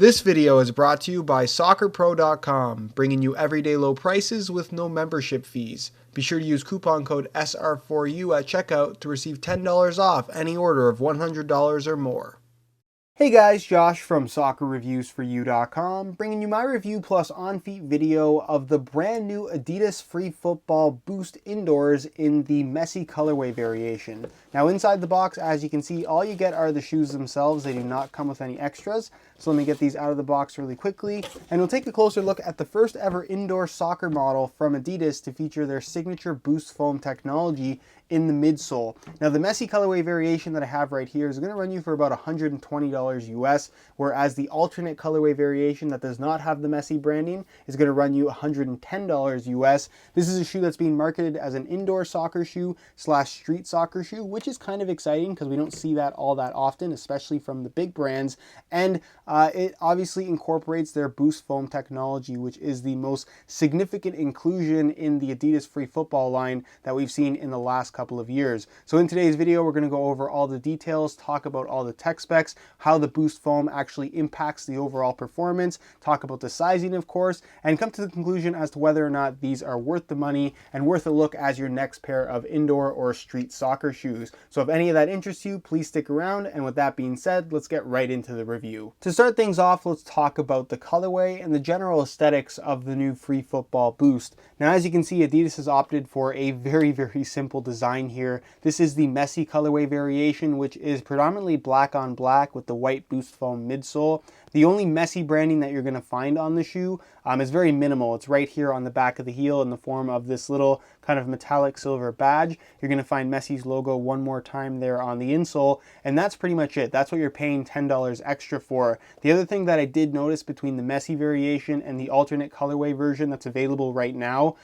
This video is brought to you by SoccerPro.com, bringing you everyday low prices with no membership fees. Be sure to use coupon code SR4U at checkout to receive $10 off any order of $100 or more. Hey guys, Josh from SoccerReviewsForYou.com, bringing you my review plus on-feet video of the brand new Adidas FreeFootball Boost Indoors in the Messi colorway variation. Now inside the box, as you can see, all you get are the shoes themselves. They do not come with any extras. So let me get these out of the box really quickly, and we'll take a closer look at the first ever indoor soccer model from Adidas to feature their signature Boost foam technology in the midsole. Now the Messi colorway variation that I have right here is going to run you for about $120 US, whereas the alternate colorway variation that does not have the Messi branding is going to run you $110 US. This is a shoe that's being marketed as an indoor soccer shoe / street soccer shoe, which is kind of exciting because we don't see that all that often, especially from the big brands. And it obviously incorporates their Boost foam technology, which is the most significant inclusion in the Adidas FreeFootball line that we've seen in the last couple of years. So in today's video, we're going to go over all the details, talk about all the tech specs, how the Boost foam actually impacts the overall performance, talk about the sizing, of course, and come to the conclusion as to whether or not these are worth the money and worth a look as your next pair of indoor or street soccer shoes. So if any of that interests you, please stick around. And with that being said, let's get right into the review. To start things off, let's talk about the colorway and the general aesthetics of the new FreeFootball Boost. Now, as you can see, Adidas has opted for a very simple design here. This is the Messi colorway variation, which is predominantly black on black with the white Boost foam midsole. The only Messi branding that you're going to find on the shoe is very minimal. It's right here on the back of the heel in the form of this little kind of metallic silver badge. You're going to find Messi's logo one more time there on the insole, and that's pretty much it. That's what you're paying $10 extra for. The other thing that I did notice between the Messi variation and the alternate colorway version that's available right now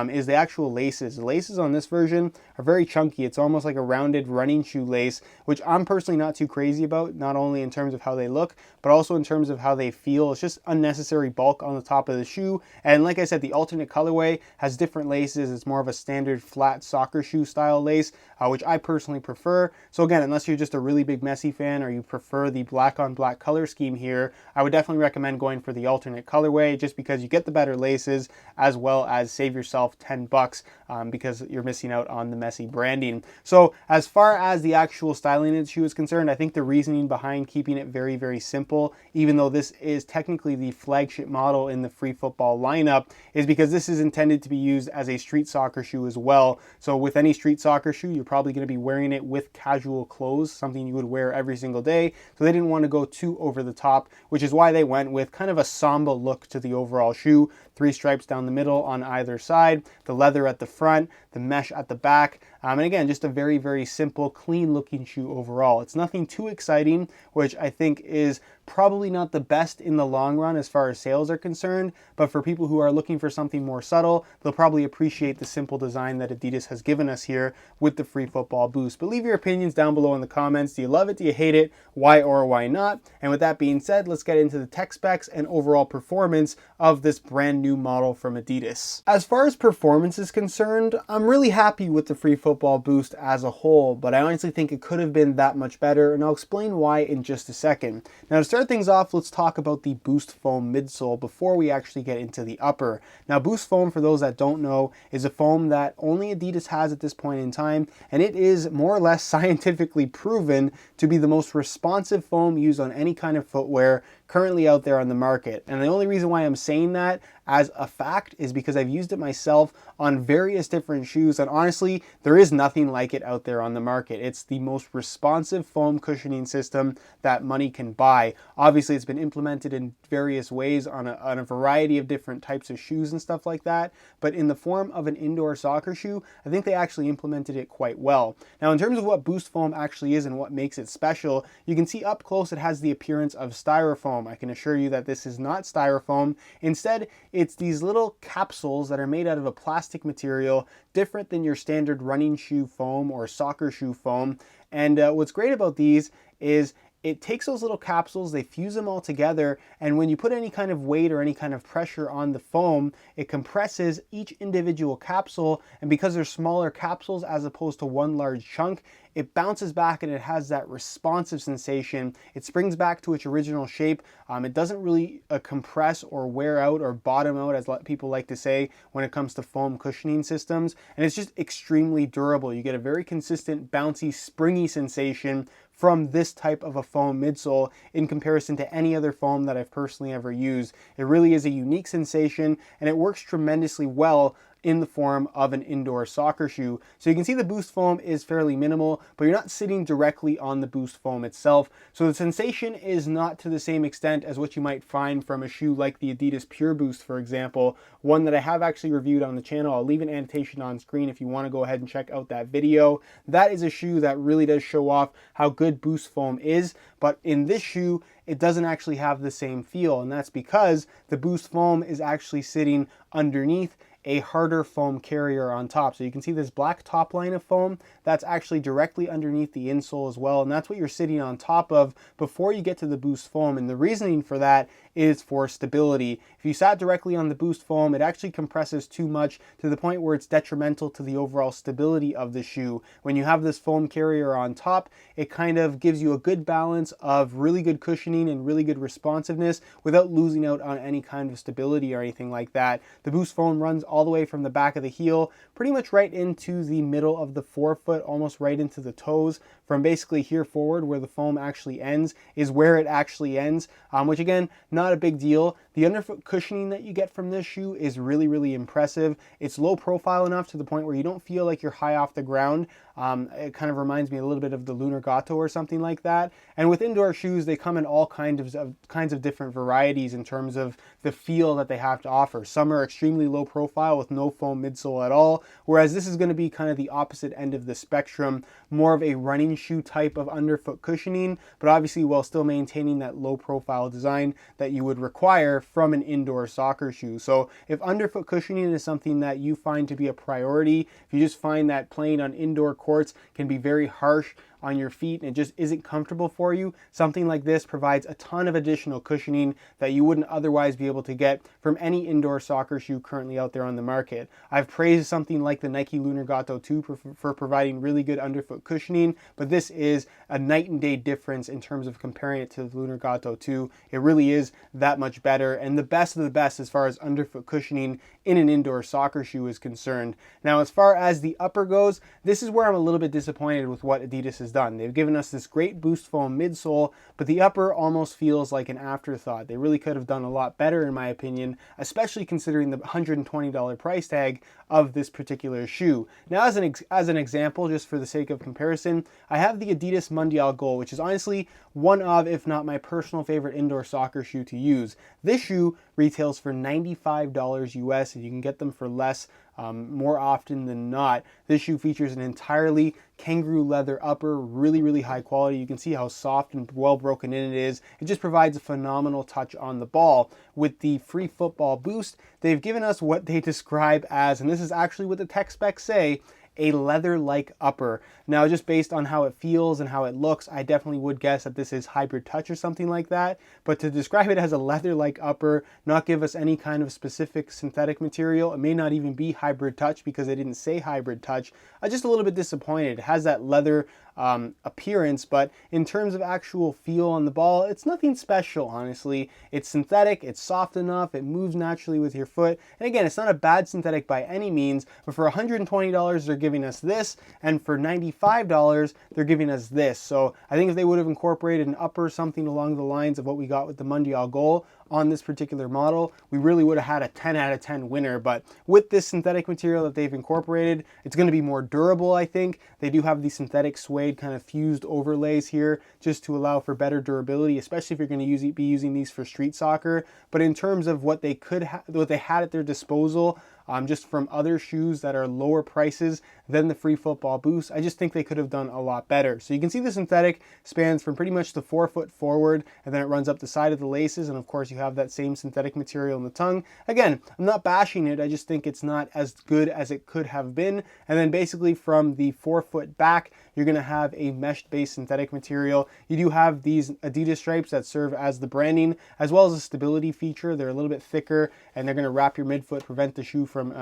is the actual laces. The laces on this version are very chunky. It's almost like a rounded running shoe lace, which I'm personally not too crazy about, not only in terms of how they look, but also in terms of how they feel. It's just unnecessary bulk on the top of the shoe. And like I said, the alternate colorway has different laces. It's more of a standard flat soccer shoe style lace, which I personally prefer. So again, unless you're just a really big Messi fan or you prefer the black on black color scheme here, I would definitely recommend going for the alternate colorway just because you get the better laces as well as save yourself $10 because you're missing out on the Messi branding. So as far as the actual styling of the shoe is concerned, I think the reasoning behind keeping it very simple, even though this is technically the flagship model in the FreeFootball lineup, is because this is intended to be used as a street soccer shoe as well. So with any street soccer shoe, you're probably going to be wearing it with casual clothes, something you would wear every single day. So they didn't want to go too over the top, which is why they went with kind of a Samba look to the overall shoe. 3 stripes down the middle on either side, the leather at the front, the mesh at the back, and again, just a very simple, clean looking shoe overall. It's nothing too exciting, which I think is probably not the best in the long run as far as sales are concerned, but for people who are looking for something more subtle, they'll probably appreciate the simple design that Adidas has given us here with the FreeFootball Boost. But leave your opinions down below in the comments. Do you love it? Do you hate it? Why or why not? And with that being said, let's get into the tech specs and overall performance of this brand new model from Adidas. As far as performance is concerned, I'm really happy with the FreeFootball Boost as a whole, but I honestly think it could have been that much better, and I'll explain why in just a second. Now, to start things off, let's talk about the Boost foam midsole before we actually get into the upper. Now, Boost foam, for those that don't know, is a foam that only Adidas has at this point in time, and it is more or less scientifically proven to be the most responsive foam used on any kind of footwear currently out there on the market. And the only reason why I'm saying that as a fact is because I've used it myself on various different shoes, and honestly, there is nothing like it out there on the market. It's the most responsive foam cushioning system that money can buy. Obviously, it's been implemented in various ways on a variety of different types of shoes and stuff like that, but in the form of an indoor soccer shoe, I think they actually implemented it quite well. Now, in terms of what Boost foam actually is and what makes it special, you can see up close it has the appearance of styrofoam. I can assure you that this is not styrofoam. Instead, it's these little capsules that are made out of a plastic material different than your standard running shoe foam or soccer shoe foam. And what's great about these is it takes those little capsules, they fuse them all together, and when you put any kind of weight or any kind of pressure on the foam, it compresses each individual capsule, and because they're smaller capsules as opposed to one large chunk, it bounces back and it has that responsive sensation. It springs back to its original shape. It doesn't really compress or wear out or bottom out, as people like to say, when it comes to foam cushioning systems. And it's just extremely durable. You get a very consistent, bouncy, springy sensation from this type of a foam midsole in comparison to any other foam that I've personally ever used. It really is a unique sensation, and it works tremendously well in the form of an indoor soccer shoe. So you can see the boost foam is fairly minimal, but you're not sitting directly on the boost foam itself. So the sensation is not to the same extent as what you might find from a shoe like the Adidas Pure Boost, for example, one that I have actually reviewed on the channel. I'll leave an annotation on screen if you want to go ahead and check out that video. That is a shoe that really does show off how good boost foam is, but in this shoe, it doesn't actually have the same feel, and that's because the boost foam is actually sitting underneath a harder foam carrier on top. So you can see this black top line of foam, that's actually directly underneath the insole as well, and that's what you're sitting on top of before you get to the boost foam. And the reasoning for that is for stability. If you sat directly on the boost foam, it actually compresses too much to the point where it's detrimental to the overall stability of the shoe. When you have this foam carrier on top, it kind of gives you a good balance of really good cushioning and really good responsiveness without losing out on any kind of stability or anything like that. The boost foam runs all the way from the back of the heel, pretty much right into the middle of the forefoot, almost right into the toes. From basically here forward, where the foam actually ends, is where it actually ends, which again, not a big deal. The underfoot cushioning that you get from this shoe is really, really impressive. It's low profile enough to the point where you don't feel like you're high off the ground. It kind of reminds me a little bit of the Lunar Gato or something like that. And with indoor shoes, they come in all kinds of different varieties in terms of the feel that they have to offer. Some are extremely low profile with no foam midsole at all, whereas this is going to be kind of the opposite end of the spectrum, more of a running shoe type of underfoot cushioning, but obviously while still maintaining that low profile design that you would require from an indoor soccer shoe. So if underfoot cushioning is something that you find to be a priority, if you just find that playing on indoor courts can be very harsh on your feet and it just isn't comfortable for you, something like this provides a ton of additional cushioning that you wouldn't otherwise be able to get from any indoor soccer shoe currently out there on the market. I've praised something like the Nike Lunar Gato 2 for providing really good underfoot cushioning, but this is a night and day difference in terms of comparing it to the Lunar Gato 2. It really is that much better and the best of the best as far as underfoot cushioning in an indoor soccer shoe is concerned. Now, as far as the upper goes, this is where I'm a little bit disappointed with what Adidas has done. They've given us this great boost foam midsole, but the upper almost feels like an afterthought. They really could have done a lot better in my opinion, especially considering the $120 price tag of this particular shoe. Now, as an example, just for the sake of comparison, I have the Adidas Mundial Gold, which is honestly one of, if not my personal favorite indoor soccer shoe to use. This shoe retails for $95 US, and you can get them for less more often than not. This shoe features an entirely kangaroo leather upper, really, really high quality. You can see how soft and well broken in it is. It just provides a phenomenal touch on the ball. With the FreeFootball Boost, they've given us what they describe as, and this is actually what the tech specs say, a leather-like upper. Now, just based on how it feels and how it looks, I definitely would guess that this is hybrid touch or something like that. But to describe it as a leather-like upper, not give us any kind of specific synthetic material, it may not even be hybrid touch because they didn't say hybrid touch. I'm just a little bit disappointed. It has that leather appearance, but in terms of actual feel on the ball, it's nothing special, honestly. It's synthetic, it's soft enough, it moves naturally with your foot, and again, it's not a bad synthetic by any means, but for $120 they're giving us this, and for $95 they're giving us this. So I think if they would have incorporated an upper, something along the lines of what we got with the Mundial Gold on this particular model, we really would have had a 10 out of 10 winner. But with this synthetic material that they've incorporated, it's going to be more durable, I think. They do have these synthetic suede kind of fused overlays here just to allow for better durability, especially if you're going to be using these for street soccer. But in terms of what they had at their disposal, just from other shoes that are lower prices than the FreeFootball Boost. I just think they could have done a lot better. So you can see the synthetic spans from pretty much the forefoot forward, and then it runs up the side of the laces, and of course you have that same synthetic material in the tongue. Again, I'm not bashing it, I just think it's not as good as it could have been. And then basically from the forefoot back, you're going to have a mesh-based synthetic material. You do have these Adidas stripes that serve as the branding, as well as a stability feature. They're a little bit thicker, and they're going to wrap your midfoot, prevent the shoe from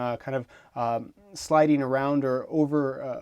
sliding around or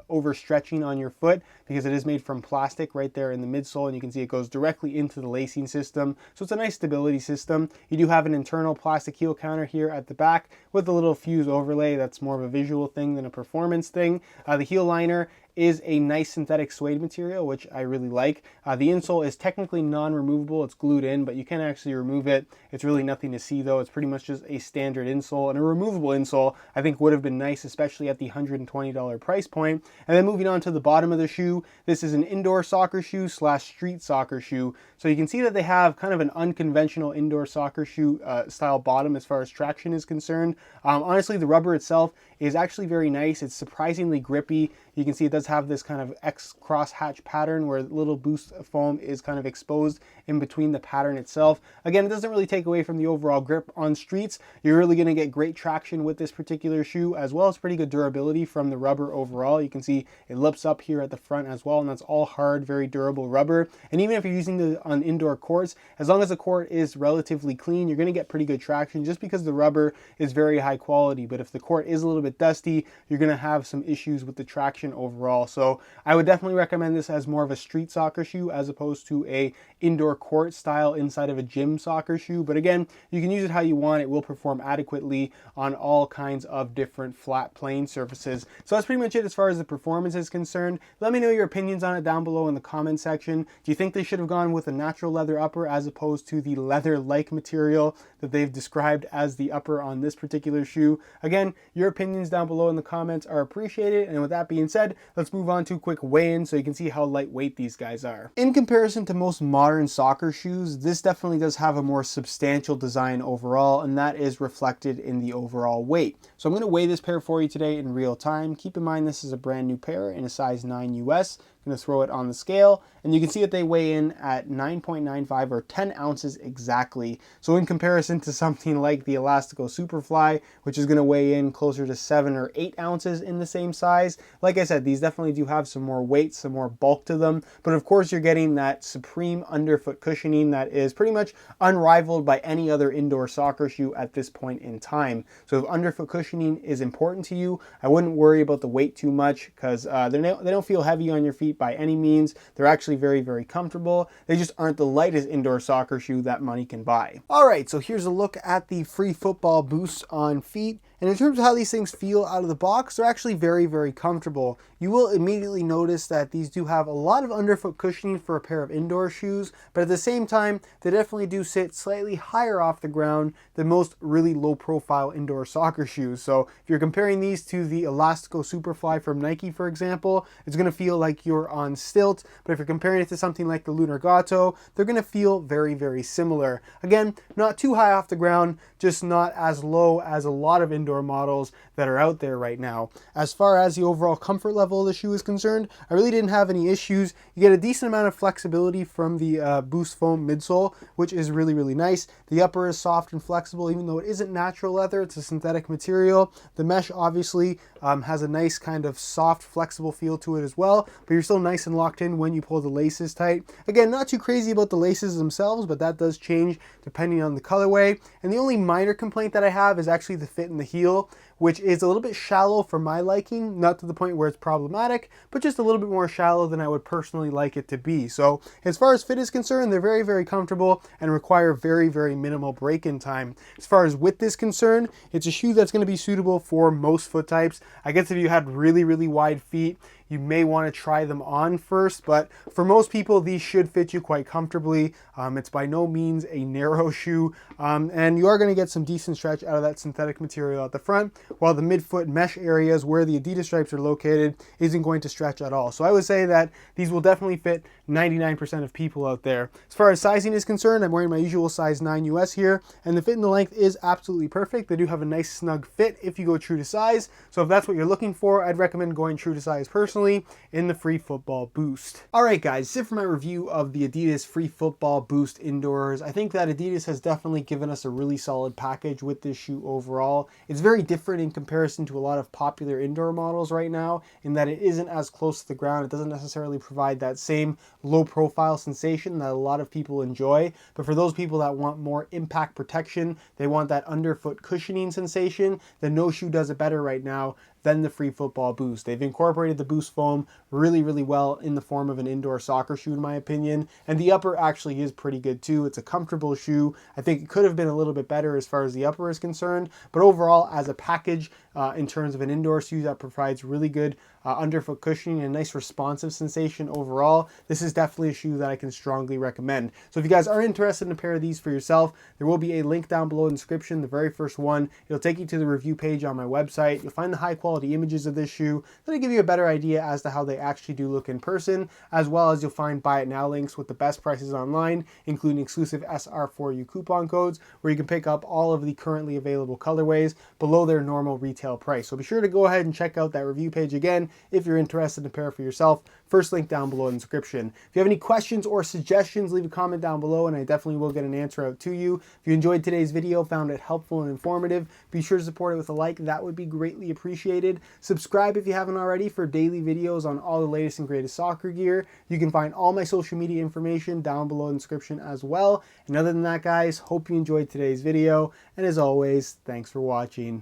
overstretching on your foot, because it is made from plastic right there in the midsole, and you can see it goes directly into the lacing system. So it's a nice stability system. You do have an internal plastic heel counter here at the back with a little fuse overlay. That's more of a visual thing than a performance thing. The heel liner is a nice synthetic suede material, which I really like. The insole is technically non-removable, it's glued in, but you can actually remove it. It's really nothing to see though. It's pretty much just a standard insole, and a removable insole I think would have been nice, especially at the $120 price point. And then moving on to the bottom of the shoe, this is an indoor soccer shoe / street soccer shoe. So you can see that they have kind of an unconventional indoor soccer shoe style bottom as far as traction is concerned. Honestly, the rubber itself is actually very nice. It's surprisingly grippy. You can see it does have this kind of X cross hatch pattern where little boost foam is kind of exposed in between the pattern itself. Again, it doesn't really take away from the overall grip on streets. You're really going to get great traction with this particular shoe, as well as pretty good durability from the rubber overall. You can see it lips up here at the front as well, and that's all hard, very durable rubber. And even if you're using it on indoor courts, as long as the court is relatively clean, you're going to get pretty good traction just because the rubber is very high quality. But if the court is a little bit dusty, you're going to have some issues with the traction overall. So I would definitely recommend this as more of a street soccer shoe as opposed to a indoor court style inside of a gym soccer shoe. But again, you can use it how you want. It will perform adequately on all kinds of different flat plane surfaces. So that's pretty much it as far as the performance is concerned. Let me know your opinions on it down below in the comment section. Do you think they should have gone with a natural leather upper as opposed to the leather-like material that they've described as the upper on this particular shoe? Again, your opinions down below in the comments are appreciated. And with that being said, let's move on to a quick weigh-in so you can see how lightweight these guys are. In comparison to most modern soccer shoes, this definitely does have a more substantial design overall, and that is reflected in the overall weight. So I'm going to weigh this pair for you today in real time. Keep in mind this is a brand new pair in a size 9 US. I'm going to throw it on the scale, and you can see that they weigh in at 9.95 or 10 ounces exactly. So in comparison to something like the Elastico Superfly, which is going to weigh in closer to 7 or 8 ounces in the same size, like I said, these definitely do have some more weight, some more bulk to them. But of course, you're getting that supreme underfoot cushioning that is pretty much unrivaled by any other indoor soccer shoe at this point in time. So if underfoot cushioning is important to you, I wouldn't worry about the weight too much, because they don't feel heavy on your feet by any means. They're actually very, very comfortable. They just aren't the lightest indoor soccer shoe that money can buy. All right, so here's a look at the FreeFootball Boost on feet. And in terms of how these things feel out of the box, they're actually very, very comfortable. You will immediately notice that these do have a lot of underfoot cushioning for a pair of indoor shoes, but at the same time, they definitely do sit slightly higher off the ground than most really low profile indoor soccer shoes. So if you're comparing these to the Elastico Superfly from Nike, for example, it's gonna feel like you're on stilts. But if you're comparing it to something like the Lunar Gato, they're gonna feel very, very similar. Again, not too high off the ground, just not as low as a lot of indoor models that are out there right now. As far as the overall comfort level of the shoe is concerned, I really didn't have any issues. You get a decent amount of flexibility from the Boost Foam midsole, which is really, really nice. The upper is soft and flexible, even though it isn't natural leather, it's a synthetic material. The mesh obviously has a nice kind of soft, flexible feel to it as well, but you're still nice and locked in when you pull the laces tight. Again, not too crazy about the laces themselves, but that does change depending on the colorway. And the only minor complaint that I have is actually the fit in the heel, which is a little bit shallow for my liking, not to the point where it's problematic, but just a little bit more shallow than I would personally like it to be. So as far as fit is concerned, they're very, very comfortable and require very, very minimal break-in time. As far as width is concerned, it's a shoe that's going to be suitable for most foot types. I guess if you had really, really wide feet, you may want to try them on first, but for most people, these should fit you quite comfortably. It's by no means a narrow shoe, and you are going to get some decent stretch out of that synthetic material at the front, while the midfoot mesh areas where the Adidas stripes are located isn't going to stretch at all. So I would say that these will definitely fit 99% of people out there. As far as sizing is concerned, I'm wearing my usual size 9 US here, and the fit and the length is absolutely perfect. They do have a nice snug fit if you go true to size. So if that's what you're looking for, I'd recommend going true to size personally in the FreeFootball Boost. All right, guys, that's it for my review of the Adidas FreeFootball Boost indoors. I think that Adidas has definitely given us a really solid package with this shoe overall. It's very different in comparison to a lot of popular indoor models right now in that it isn't as close to the ground. It doesn't necessarily provide that same low profile sensation that a lot of people enjoy. But for those people that want more impact protection, they want that underfoot cushioning sensation, then no shoe does it better right now than the FreeFootball Boost. They've incorporated the Boost foam really, really well in the form of an indoor soccer shoe, in my opinion. And the upper actually is pretty good too. It's a comfortable shoe. I think it could have been a little bit better as far as the upper is concerned. But overall, as a package, in terms of an indoor shoe that provides really good underfoot cushioning and a nice responsive sensation overall, this is definitely a shoe that I can strongly recommend. So if you guys are interested in a pair of these for yourself, there will be a link down below in the description, the very first one. It'll take you to the review page on my website. You'll find the high quality images of this shoe that'll give you a better idea as to how they actually do look in person, as well as you'll find buy it now links with the best prices online, including exclusive SR4U coupon codes where you can pick up all of the currently available colorways below their normal retail price. So be sure to go ahead and check out that review page again if you're interested in a pair for yourself. First link down below in the description. If you have any questions or suggestions, leave a comment down below and I definitely will get an answer out to you. If you enjoyed today's video, found it helpful and informative, be sure to support it with a like. That would be greatly appreciated. Subscribe if you haven't already for daily videos on all the latest and greatest soccer gear. You can find all my social media information down below in the description as well. And other than that, guys, hope you enjoyed today's video. And as always, thanks for watching.